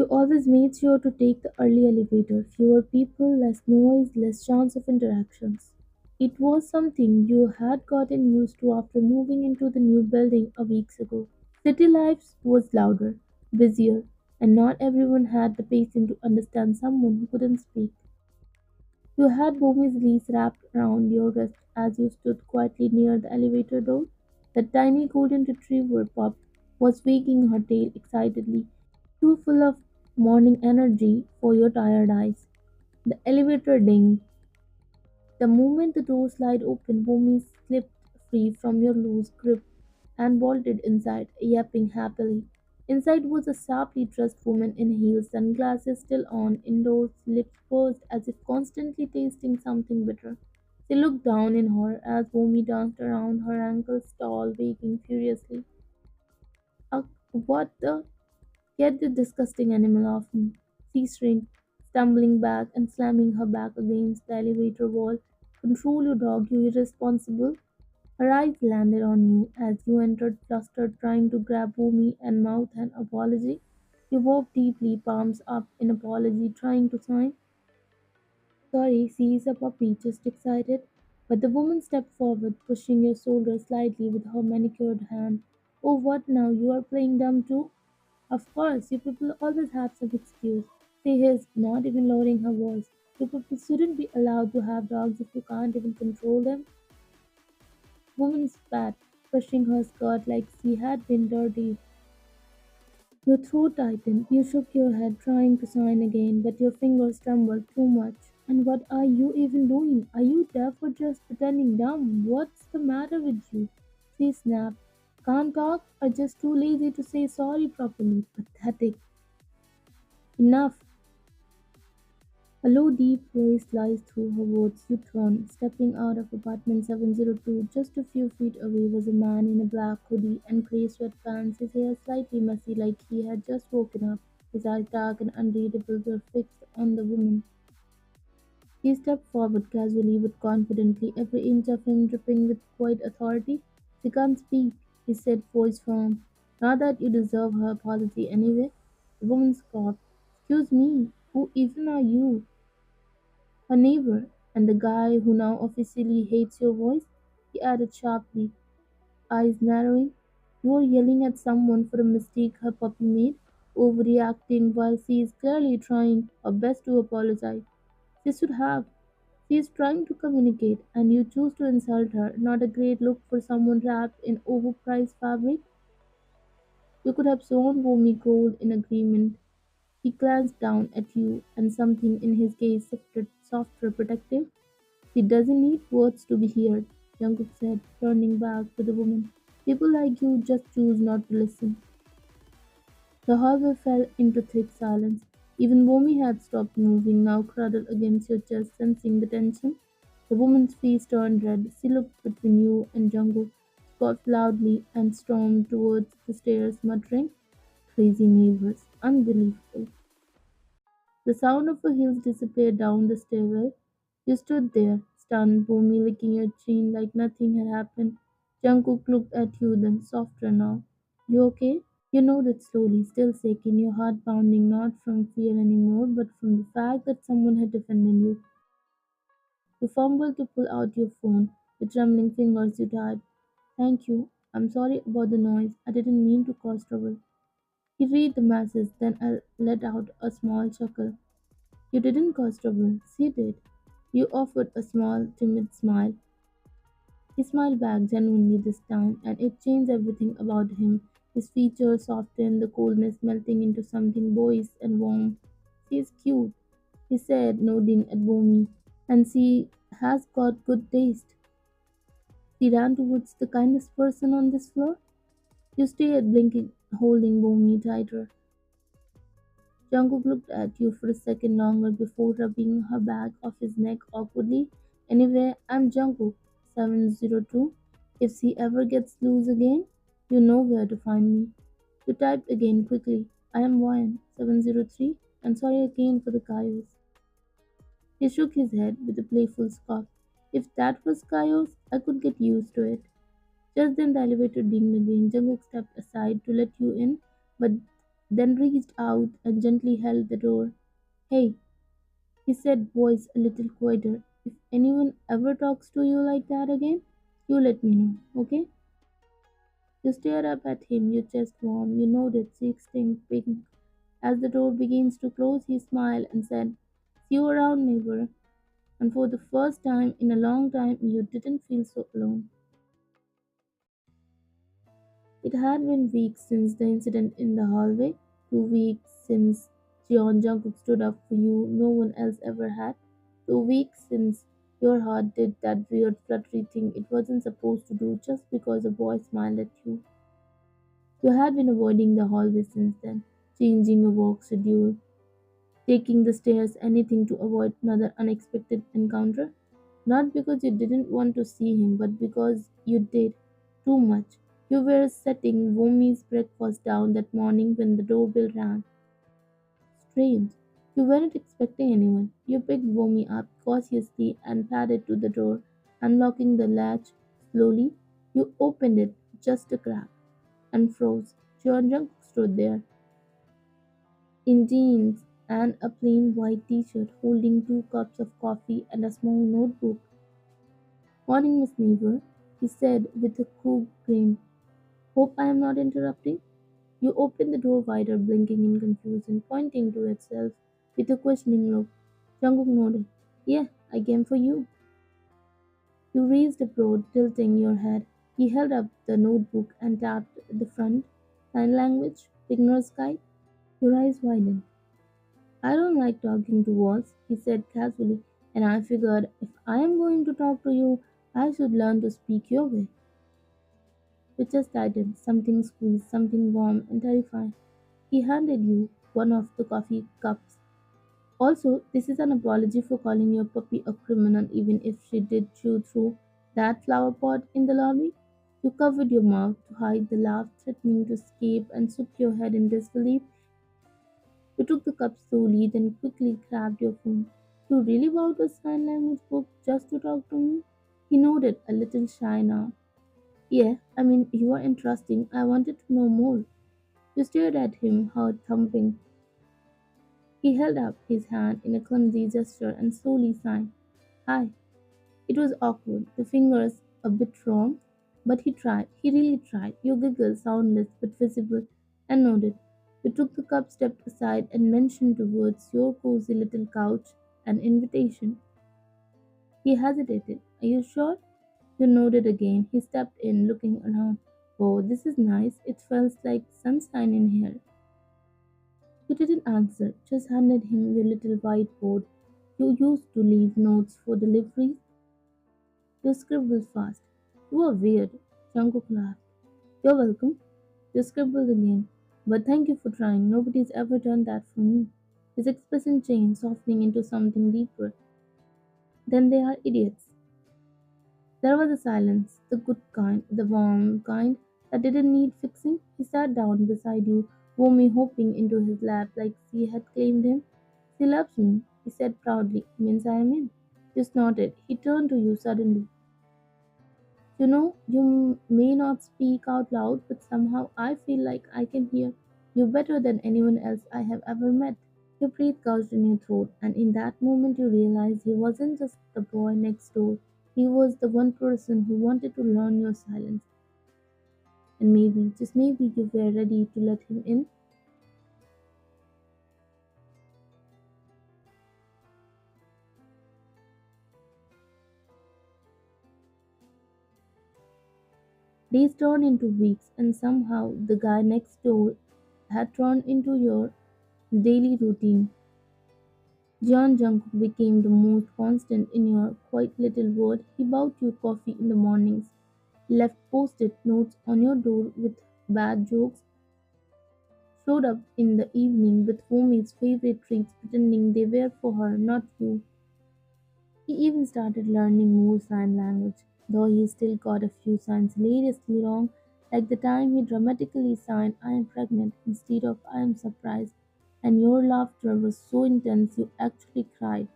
You always made sure to take the early elevator. Fewer people, less noise, less chance of interactions. It was something you had gotten used to after moving into the new building a weeks ago. City life was louder, busier, and not everyone had the patience to understand someone who couldn't speak. You had Bhumi's leash wrapped around your wrist as you stood quietly near the elevator door. The tiny golden retriever pup was wagging her tail excitedly, too full of morning energy for your tired eyes. The elevator dinged. The moment the door slid open, Bhumi slipped free from your loose grip and bolted inside, yapping happily. Inside was a sharply dressed woman in heels, sunglasses still on, indoors, lips pursed as if constantly tasting something bitter. She looked down in horror as Bhumi danced around her ankles, stall, wagging furiously. "Ugh, what the? Get this disgusting animal off me!" She shrieked, stumbling back and slamming her back against the elevator wall. "Control your dog, you irresponsible!" Her eyes landed on you as you entered, flustered, trying to grab Bhumi and mouth an apology. You walked deeply, palms up in apology, trying to sign. "Sorry, she's a puppy, just excited." But the woman stepped forward, pushing your shoulder slightly with her manicured hand. "Oh, what now? You are playing dumb too?" "Of course, you people always have some excuse." She hissed, not even lowering her voice. "You people shouldn't be allowed to have dogs if you can't even control them." Woman spat, brushing her skirt like she had been dirty. Your throat tightened. You shook your head, trying to sign again, but your fingers trembled too much. "And what are you even doing? Are you deaf or just pretending dumb? What's the matter with you?" She snapped. "Can't talk or just too lazy to say sorry properly? Pathetic." "Enough." A low, deep voice sliced through her words. You turned. Stepping out of apartment 702, just a few feet away was a man in a black hoodie and grey sweatpants, his hair slightly messy like he had just woken up. His eyes, dark and unreadable, were fixed on the woman. He stepped forward casually but confidently, every inch of him dripping with quiet authority. "She can't speak," he said, voice firm. "Not that you deserve her apology anyway." The woman scoffed. "Excuse me, who even are you?" "A neighbor, and the guy who now officially hates your voice," he added sharply, eyes narrowing. "You are yelling at someone for a mistake her puppy made, overreacting while she is clearly trying her best to apologize. She should have. She is trying to communicate, and you choose to insult her. Not a great look for someone wrapped in overpriced fabric." You could have sworn Bhumi growled in agreement. He glanced down at you, and something in his gaze shifted, softer, protective. "She doesn't need words to be heard," Jungkook said, turning back to the woman. "People like you just choose not to listen." The hallway fell into thick silence. Even Bomi had stopped moving, now cuddled against your chest, sensing the tension. The woman's face turned red. She looked between you and Jungkook, scoffed loudly, and stormed towards the stairs, muttering, "Crazy neighbors. Unbelievable." The sound of her heels disappeared down the stairwell. You stood there, stunned, Bhumi licking your chin like nothing had happened. Jungkook looked at you, then softer now. "You okay?" You nodded slowly, still shaking, your heart pounding not from fear anymore, but from the fact that someone had defended you. You fumbled to pull out your phone. With trembling fingers you typed, "Thank you. I'm sorry about the noise. I didn't mean to cause trouble." He read the message, then let out a small chuckle. "You didn't cause trouble. She did." You offered a small, timid smile. He smiled back genuinely this time, and it changed everything about him. His features softened, the coldness melting into something boyish and warm. "She is cute," he said, nodding at Bomi, "and she has got good taste." She ran towards the kindest person on this floor. You stayed blinking, holding Bomi tighter. Jungkook looked at you for a second longer before rubbing her back off his neck awkwardly. "Anyway, I'm Jungkook, 702. If she ever gets loose again, you know where to find me." You typed again quickly. "I am Ryan, 703, and sorry again for the chaos." He shook his head with a playful scoff. "If that was chaos, I could get used to it." Just then the elevator dinged again. Jungkook stepped aside to let you in, but then reached out and gently held the door. Hey, he said, voice a little quieter. If anyone ever talks to you like that again, you let me know, okay? You stared up at him, your chest warm, you nodded, cheeks pink. As the door begins to close, he smiled and said, see you around, neighbor. And for the first time in a long time, you didn't feel so alone. It had been weeks since the incident in the hallway, 2 weeks since Jungkook stood up for you no one else ever had, 2 weeks since your heart did that weird fluttery thing it wasn't supposed to do just because a boy smiled at you. You had been avoiding the hallway since then, changing your walk schedule, taking the stairs, anything to avoid another unexpected encounter. Not because you didn't want to see him, but because you did too much. You were setting Vomi's breakfast down that morning when the doorbell rang. Strange. You weren't expecting anyone. You picked Vomi up cautiously and padded to the door, unlocking the latch slowly. You opened it just a crack and froze. Jung stood there in jeans and a plain white t-shirt, holding 2 cups of coffee and a small notebook. Morning, Miss Neighbor, he said with a cool grin. Hope I am not interrupting? You opened the door wider, blinking in confusion, pointing to itself with a questioning look. Jungkook nodded. Yeah, I came for you. You raised a brow, tilting your head. He held up the notebook and tapped the front. Sign language, beginner's guide. Your eyes widened. I don't like talking to walls, he said casually, and I figured if I am going to talk to you, I should learn to speak your way. Your chest tightened, something squeezed, something warm and terrifying. He handed you one of the coffee cups. Also, this is an apology for calling your puppy a criminal even if she did chew through that flower pot in the lobby. You covered your mouth to hide the laugh threatening to escape and shook your head in disbelief. You took the cup slowly, then quickly grabbed your phone. You really bought a sign language book just to talk to me? He nodded, a little shy now. Yeah, I mean, you are interesting. I wanted to know more. You stared at him, heart thumping. He held up his hand in a clumsy gesture and slowly signed. Hi. It was awkward, the fingers a bit wrong, but he tried. He really tried. You giggled, soundless but visible, and nodded. You took the cup, stepped aside, and motioned towards your cozy little couch, an invitation. He hesitated. Are you sure? You nodded again. He stepped in, looking around. Oh, this is nice. It smells like sunshine in here. You didn't answer, just handed him your little whiteboard. You used to leave notes for deliveries. You scribbled fast. You are weird. Jungkook laughed. You're welcome. You scribbled again. But thank you for trying. Nobody's ever done that for me. His expression changed, softening into something deeper. Then they are idiots. There was a silence, the good kind, the warm kind that didn't need fixing. He sat down beside you, warmly hopping into his lap like she had claimed him. She loves me, he said proudly. Means I am in. You snorted. He turned to you suddenly. You know, you may not speak out loud, but somehow I feel like I can hear you better than anyone else I have ever met. Your breath gouged in your throat, and in that moment you realized he wasn't just the boy next door. He was the one person who wanted to learn your silence. And maybe, just maybe, you were ready to let him in. Days turned into weeks, and somehow the guy next door had turned into your daily routine. John Jungkook became the most constant in your quiet little world. He bought you coffee in the mornings, left post-it notes on your door with bad jokes, showed up in the evening with Fomi's favorite treats pretending they were for her, not you. He even started learning more sign language, though he still got a few signs hilariously wrong, like the time he dramatically signed I am pregnant instead of I am surprised, and your laughter was so intense you actually cried.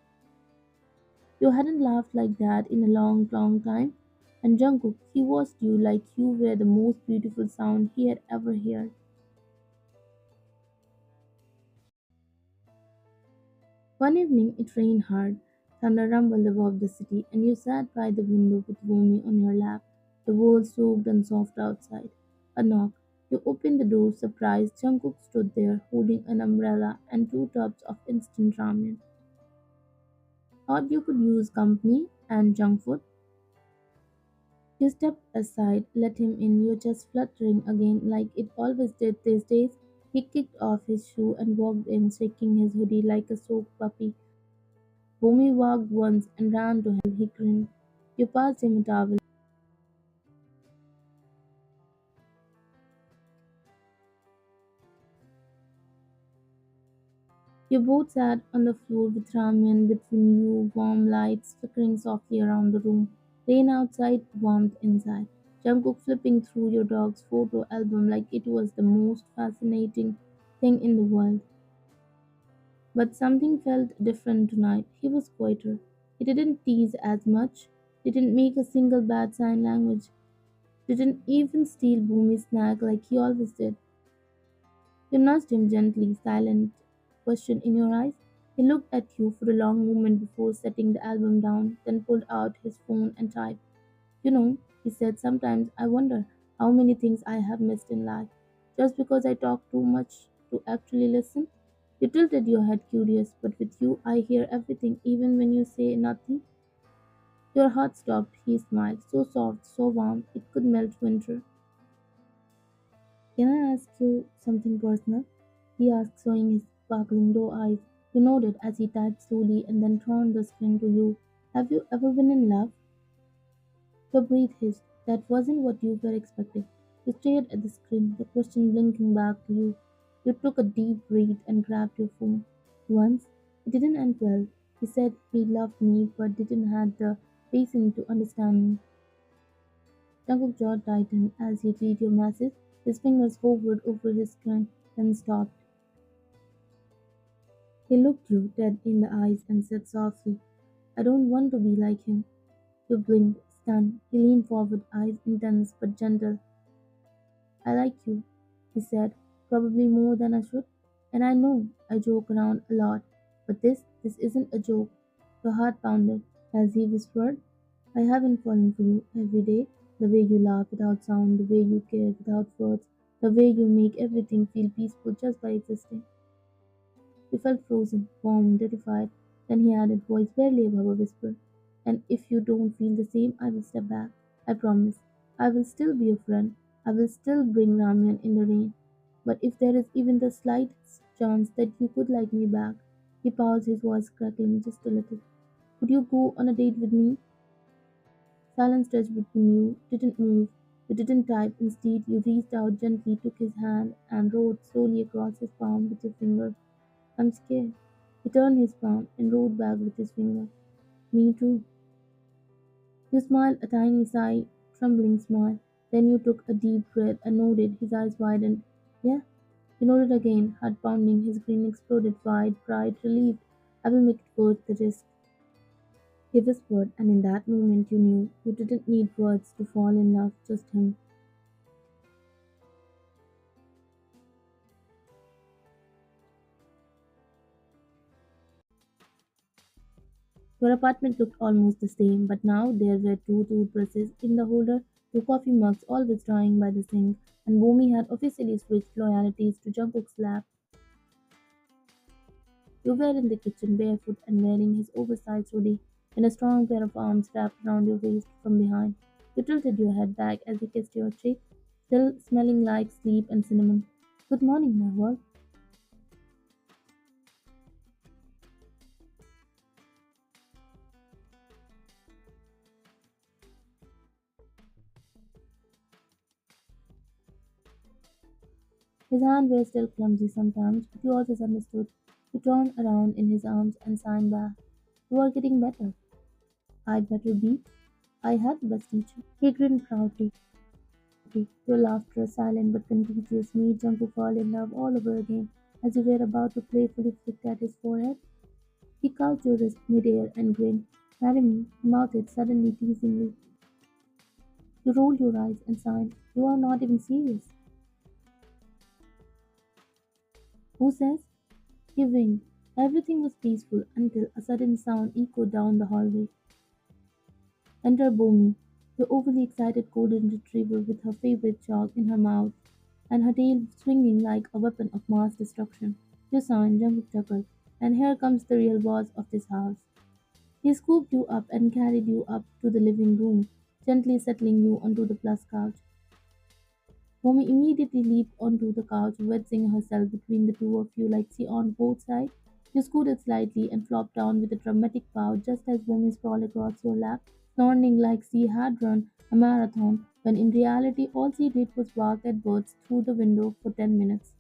You hadn't laughed like that in a long, long time. And Jungkook, he watched you like you were the most beautiful sound he had ever heard. One evening it rained hard, thunder rumbled above the city, and you sat by the window with Vomi on your lap, the world soaked and soft outside. A knock. You opened the door, surprised. Jungkook stood there, holding an umbrella and two tubs of instant ramen. Thought you could use company and junk food. You stepped aside, let him in, your chest fluttering again like it always did these days. He kicked off his shoe and walked in, shaking his hoodie like a soaked puppy. Bhumi walked once and ran to help. He grinned. You passed him a towel. You both sat on the floor with ramen between you, warm lights flickering softly around the room. Rain outside, warmth inside. Jungkook flipping through your dog's photo album like it was the most fascinating thing in the world. But something felt different tonight. He was quieter. He didn't tease as much, didn't make a single bad sign language, didn't even steal Bhumi's snack like he always did. You nudged him gently, silent question in your eyes. He looked at you for a long moment before setting the album down, then pulled out his phone and typed. You know, he said, sometimes I wonder how many things I have missed in life, just because I talk too much to actually listen. You tilted your head curious, but with you I hear everything, even when you say nothing. Your heart stopped, he smiled, so soft, so warm, it could melt winter. Can I ask you something personal? He asked, showing his sparkling doe eyes. You nodded as he typed slowly and then turned the screen to you. Have you ever been in love? Your breath hissed. That wasn't what you were expecting. You stared at the screen, the question blinking back to you. You took a deep breath and grabbed your phone. Once, it didn't end well. He said he loved me but didn't have the patience to understand me. Jungkook's jaw tightened as he read your message. His fingers hovered over his screen, then stopped. He looked you dead in the eyes and said softly, I don't want to be like him. You blinked, stunned. He leaned forward, eyes intense but gentle. I like you, he said, probably more than I should. And I know I joke around a lot, but this isn't a joke. Your heart pounded as he whispered, I haven't fallen for you every day. The way you laugh without sound, the way you care without words, the way you make everything feel peaceful just by existing. He felt frozen, warm, terrified. Then he added, voice barely above a whisper, and if you don't feel the same, I will step back. I promise. I will still be your friend. I will still bring ramen in the rain. But if there is even the slightest chance that you could like me back, he paused, his voice crackling just a little. Would you go on a date with me? Silence stretched between you, didn't move. You didn't type. Instead, you reached out gently, took his hand, and wrote slowly across his palm with your finger. I'm scared. He turned his palm and wrote back with his finger. Me too. You smiled a tiny sigh, trembling smile. Then you took a deep breath and nodded, his eyes widened. Yeah? He nodded again, heart pounding, his grin exploded wide, pride relieved. I will make it worth the risk. He whispered, and in that moment you knew you didn't need words to fall in love, just him. Your apartment looked almost the same, but now there were two toothbrushes in the holder, two coffee mugs always drying by the sink, and Bhumi had officially switched loyalties to Jungkook's lap. You were in the kitchen barefoot and wearing his oversized hoodie, and a strong pair of arms wrapped around your waist from behind. You tilted your head back as he kissed your cheek, still smelling like sleep and cinnamon. Good morning, my world. His hands were still clumsy sometimes, but you always understood. You turned around in his arms and signed back. You are getting better. I better be. I had the best teacher. He grinned proudly. Your laughter, silent but contagious, made Jungkook fall in love all over again. As you were about to playfully flick at his forehead, he caught your wrist midair and grinned. Marry me, he mouthed suddenly teasingly. You rolled your eyes and sighed. You are not even serious. Who says? He winked. Everything was peaceful until a sudden sound echoed down the hallway. Enter Bomi, the overly excited golden retriever with her favorite chalk in her mouth and her tail swinging like a weapon of mass destruction. You signed, Jungkook chuckled, and here comes the real boss of this house. He scooped you up and carried you up to the living room, gently settling you onto the plus couch. Mommy immediately leaped onto the couch, wedging herself between the two of you like she on both sides. You scooted slightly and flopped down with a dramatic bow just as Mommy sprawled across your lap, snorting like she had run a marathon, when in reality all she did was bark at birds through the window for 10 minutes.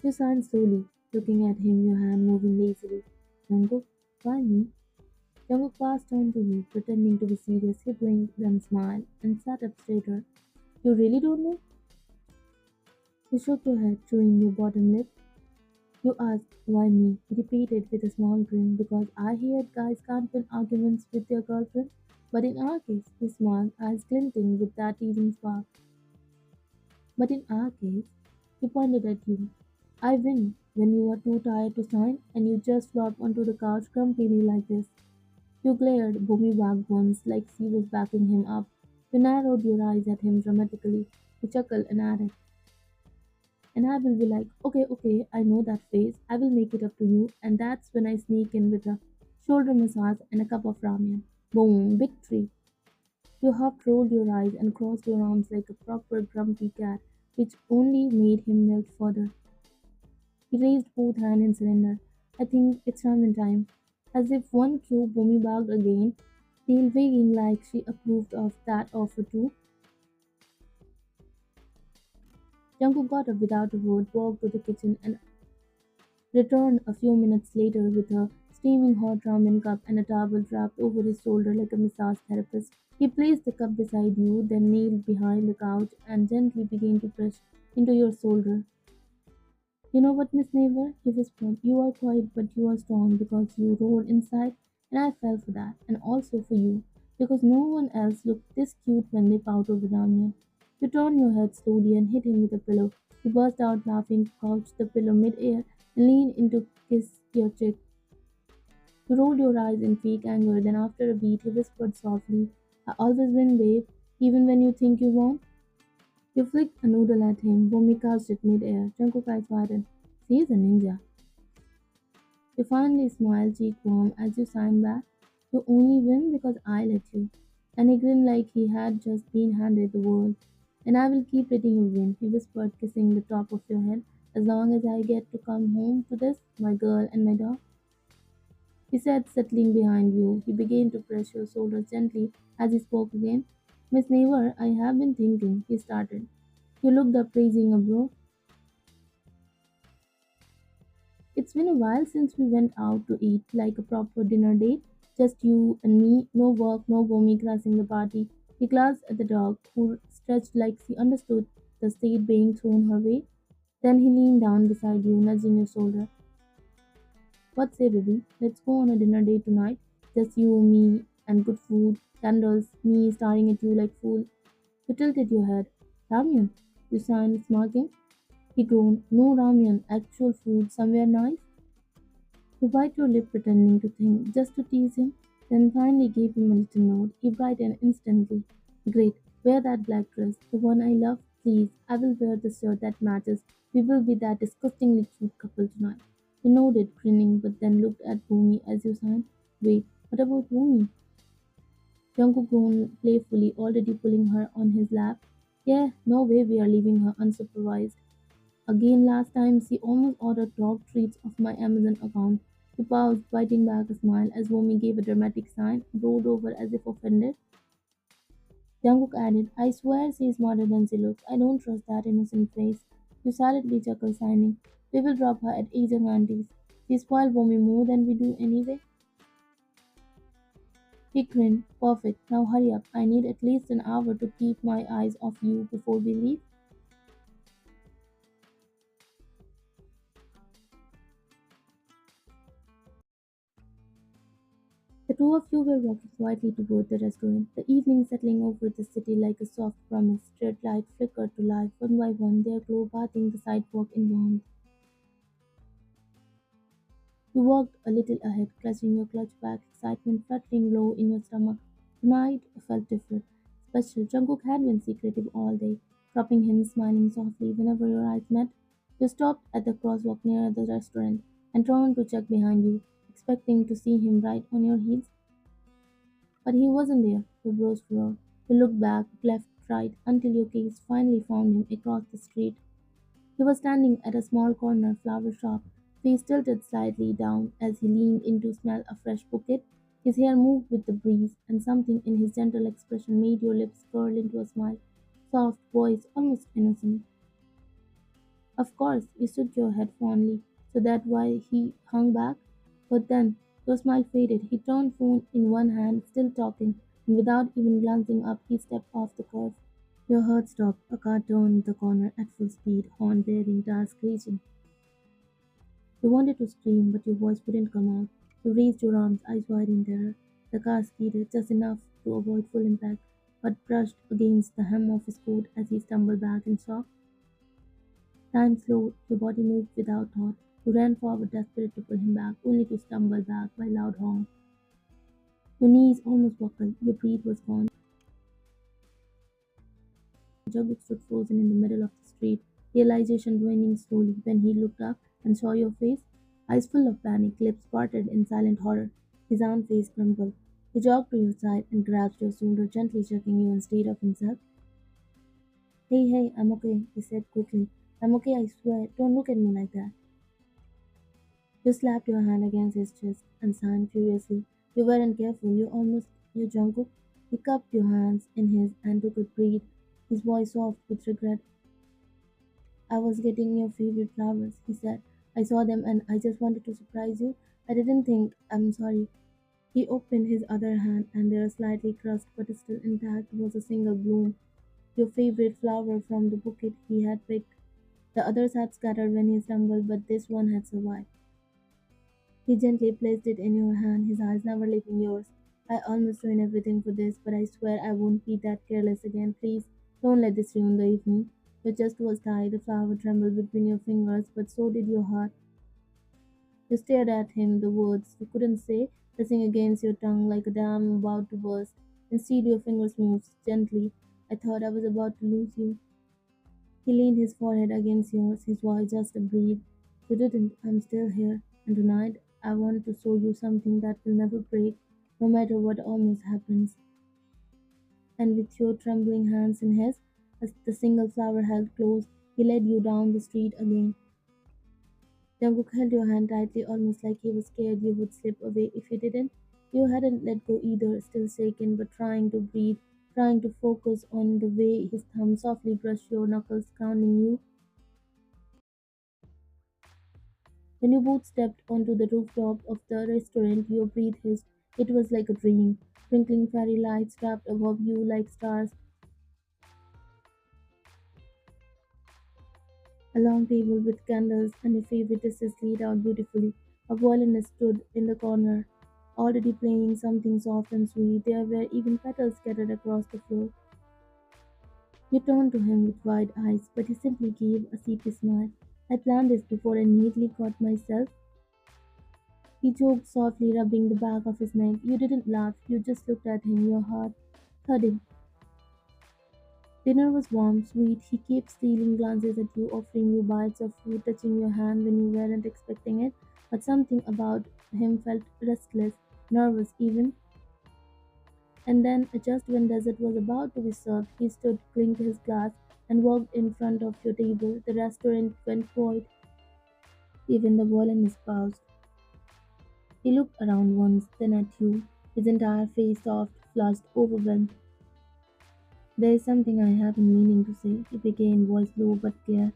You signed slowly, looking at him, your hand moving lazily. Jungkook, why me? Jungkook fast turned to you, pretending to be serious. He blinked, then smiled, and sat up straighter. You really don't know? You shook your head, chewing your bottom lip. You asked, why me? He repeated with a small grin, because I heard guys can't win arguments with their girlfriends. But in our case, he smiled, eyes glinting with that teasing spark. But in our case, he pointed at you. I win when you are too tired to sign and you just flop onto the couch grumpily like this. You glared Boomy back once like she was backing him up. You narrowed your eyes at him dramatically. He chuckled and added, and I will be like, okay, okay, I know that face. I will make it up to you. And that's when I sneak in with a shoulder massage and a cup of ramen. Boom, victory. You half rolled your eyes and crossed your arms like a proper grumpy cat, which only made him melt further. He raised both hands in surrender. I think it's ramen time. As if one cue Boomy barked again, tail wagging like she approved of that offer too. Jungkook got up without a word, walked to the kitchen, and returned a few minutes later with a steaming hot ramen cup and a towel wrapped over his shoulder like a massage therapist. He placed the cup beside you, then kneeled behind the couch and gently began to press into your shoulder. You know what, Miss Neighbor? He whispered. You are quiet, but you are strong because you roared inside, and I fell for that, and also for you, because no one else looked this cute when they pout over ramen. You turned your head slowly and hit him with a pillow. He burst out laughing, couched the pillow mid-air, and leaned in to kiss your cheek. You rolled your eyes in fake anger, then after a beat, he whispered softly, I always win, babe, even when you think you won't. You flicked a noodle at him. Bhumi cast it mid-air. Jungkook eyes widened. She is a ninja. You finally smiled, cheek warm, as you signed back. You only win because I let you. And he grinned like he had just been handed the world. And I will keep letting you win, he whispered, kissing the top of your head, as long as I get to come home to this, my girl and my dog. He said, settling behind you. He began to press your shoulders gently as he spoke again. Miss Neighbor, I have been thinking, he started. You looked up, raising a brow. It's been a while since we went out to eat like a proper dinner date. Just you and me, no work, no Bomi crashing the party. He glanced at the dog, who stretched like she understood the state being thrown her way. Then he leaned down beside you, nudging your shoulder. What say, baby? Let's go on a dinner date tonight. Just you, me, and good food, candles, me staring at you like fool. You tilted your head. Ramyun, you signed, smirking. He groaned. No ramyun, actual food, somewhere nice. You bite your lip pretending to think, just to tease him, then finally gave him a little nod. He brightened instantly. Great, wear that black dress, the one I love, please. I will wear the shirt that matches. We will be that disgustingly cute couple tonight. He nodded, grinning, but then looked at Bhumi as you signed. Wait, what about Bhumi? Jungkook groaned playfully, already pulling her on his lap. Yeah, no way we are leaving her unsupervised. Again, last time she almost ordered dog treats off my Amazon account. He paused, biting back a smile as Womi gave a dramatic sign, rolled over as if offended. Jungkook added, I swear she is smarter than she looks. I don't trust that innocent face. You silently chuckled, signing, we will drop her at Asian aunties. She spoiled Womi more than we do anyway. He grinned. Perfect. Now hurry up. I need at least an hour to keep my eyes off you before we leave. The two of you were walking quietly toward the restaurant, the evening settling over the city like a soft promise. Street lights flickered to life one by one, their glow bathing the sidewalk in warmth. You walked a little ahead, clutching your clutch back, excitement fluttering low in your stomach. Tonight felt different. Special. Jungkook had been secretive all day, dropping hints, smiling softly whenever your eyes met. You stopped at the crosswalk near the restaurant and turned to check behind you, expecting to see him right on your heels. But he wasn't there. Your brows furrowed. You looked back, left, right, until your gaze finally found him across the street. He was standing at a small corner flower shop, face tilted slightly down as he leaned in to smell a fresh bouquet. His hair moved with the breeze, and something in his gentle expression made your lips curl into a smile, soft, voice, almost innocent. Of course, you shook your head fondly, so that why he hung back. But then your smile faded. He turned phone in one hand, still talking, and without even glancing up, he stepped off the curb. Your heart stopped. A car turned the corner at full speed, horn blaring, tires screeching. You wanted to scream, but your voice wouldn't come out. You raised your arms, eyes wide in terror. The car skidded just enough to avoid full impact, but brushed against the hem of his coat as he stumbled back in shock. Time slowed, your body moved without thought. You ran forward, desperate to pull him back, only to stumble back by loud honk. Your knees almost buckled, your breath was gone. Jungkook stood frozen in the middle of the street, realization waning slowly when he looked up and saw your face, eyes full of panic, lips parted in silent horror. His own face crumpled. He jogged to your side and grasped your shoulder, gently checking you instead of himself. Hey, hey, I'm okay, he said quickly. I'm okay, I swear. Don't look at me like that. You slapped your hand against his chest and signed furiously. You weren't careful. You Jungkook. He cupped your hands in his and took a breath, his voice soft with regret. I was getting your favorite flowers, he said. I saw them and I just wanted to surprise you. I didn't think. I'm sorry. He opened his other hand and there, slightly crushed but still intact, was a single bloom. Your favorite flower from the bouquet he had picked. The others had scattered when he stumbled, but this one had survived. He gently placed it in your hand, his eyes never leaving yours. I almost ruined everything for this, but I swear I won't be that careless again. Please, don't let this ruin the evening. Your chest was tight, the flower trembled between your fingers, but so did your heart. You stared at him, the words you couldn't say pressing against your tongue like a dam about to burst. Instead, your fingers moved gently. I thought I was about to lose you. He leaned his forehead against yours, his voice just a breath. You didn't. I'm still here. And tonight, I want to show you something that will never break, no matter what almost happens. And with your trembling hands in his, as the single flower held close, he led you down the street again. Jungkook held your hand tightly, almost like he was scared you would slip away if you didn't. You hadn't let go either, still shaken, but trying to breathe, trying to focus on the way his thumb softly brushed your knuckles, grounding you. When you both stepped onto the rooftop of the restaurant, your breath hissed. It was like a dream. Twinkling fairy lights wrapped above you like stars. A long table with candles and your favorite dishes laid out beautifully. A violinist stood in the corner, already playing something soft and sweet. There were even petals scattered across the floor. You turned to him with wide eyes, but he simply gave a sleepy smile. I planned this before I neatly caught myself. He choked softly, rubbing the back of his neck. You didn't laugh, you just looked at him, your heart thudding. Dinner was warm, sweet. He kept stealing glances at you, offering you bites of food, touching your hand when you weren't expecting it. But something about him felt restless, nervous even. And then, just when dessert was about to be served, he stood, clinked his glass, and walked in front of your table. The restaurant went quiet. Even the violinist paused. He looked around once, then at you, his entire face soft, flushed, overwhelmed. There is something I have been meaning to say, he began, voice low but clear.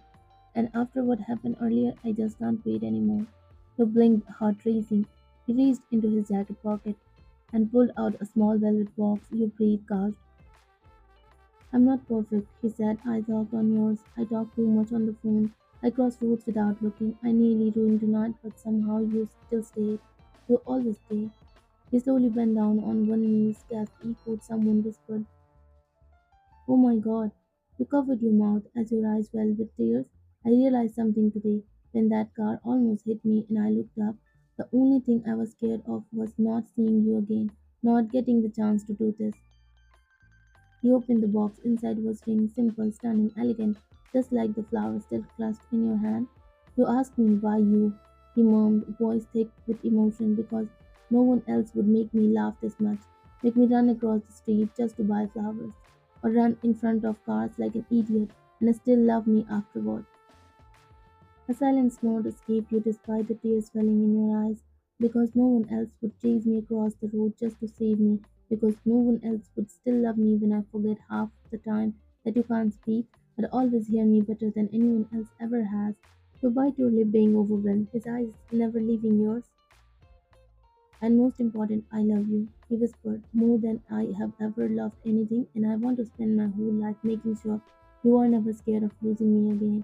And after what happened earlier, I just can't wait anymore. He blinked, heart racing. He reached into his jacket pocket and pulled out a small velvet box. Your breath gasped. I'm not perfect, he said. I talked on yours. I talked too much on the phone. I crossed roads without looking. I nearly ruined tonight, but somehow you still stayed. You always stay. He slowly bent down on one knee, his gasp echoed. Someone whispered, Oh my god. You covered your mouth as your eyes welled with tears. I realized something today when that car almost hit me and I looked up. The only thing I was scared of was not seeing you again, not getting the chance to do this. He opened the box. Inside was ring, simple, stunning, elegant, just like the flower still clasped in your hand. You asked me why you, he murmured, voice thick with emotion, because no one else would make me laugh this much, make me run across the street just to buy flowers, or run in front of cars like an idiot and still love me afterward. A silent snort escaped you despite the tears welling in your eyes, because no one else would chase me across the road just to save me, because no one else would still love me when I forget half the time that you can't speak, but always hear me better than anyone else ever has. You bite your lip being overwhelmed, his eyes never leaving yours. And most important, I love you, he whispered, more than I have ever loved anything, and I want to spend my whole life making sure you are never scared of losing me again.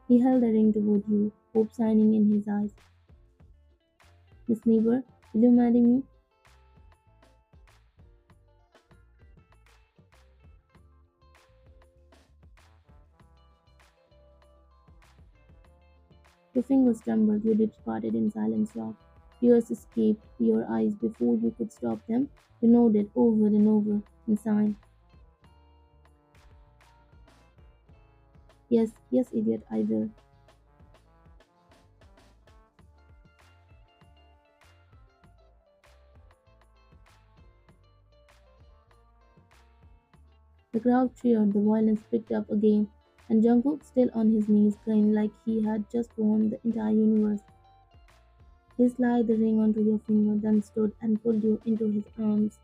He held the ring toward you, hope shining in his eyes. Miss Neighbor, will you marry me? Your fingers trembled, your lips parted in silent shock. Tears escaped your eyes before you could stop them. You nodded over and over and signed. Yes, yes, idiot, I will. The crowd cheered, the violence picked up again, and Jungkook, still on his knees, grinned like he had just won the entire universe. He slid the ring onto your finger, then stood and pulled you into his arms.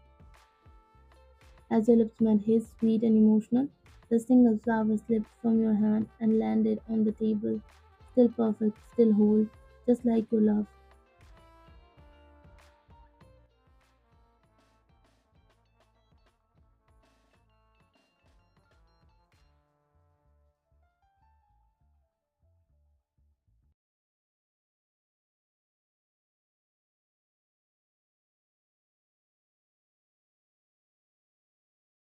As your lips met his, sweet and emotional, the single flower slipped from your hand and landed on the table, still perfect, still whole, just like your love.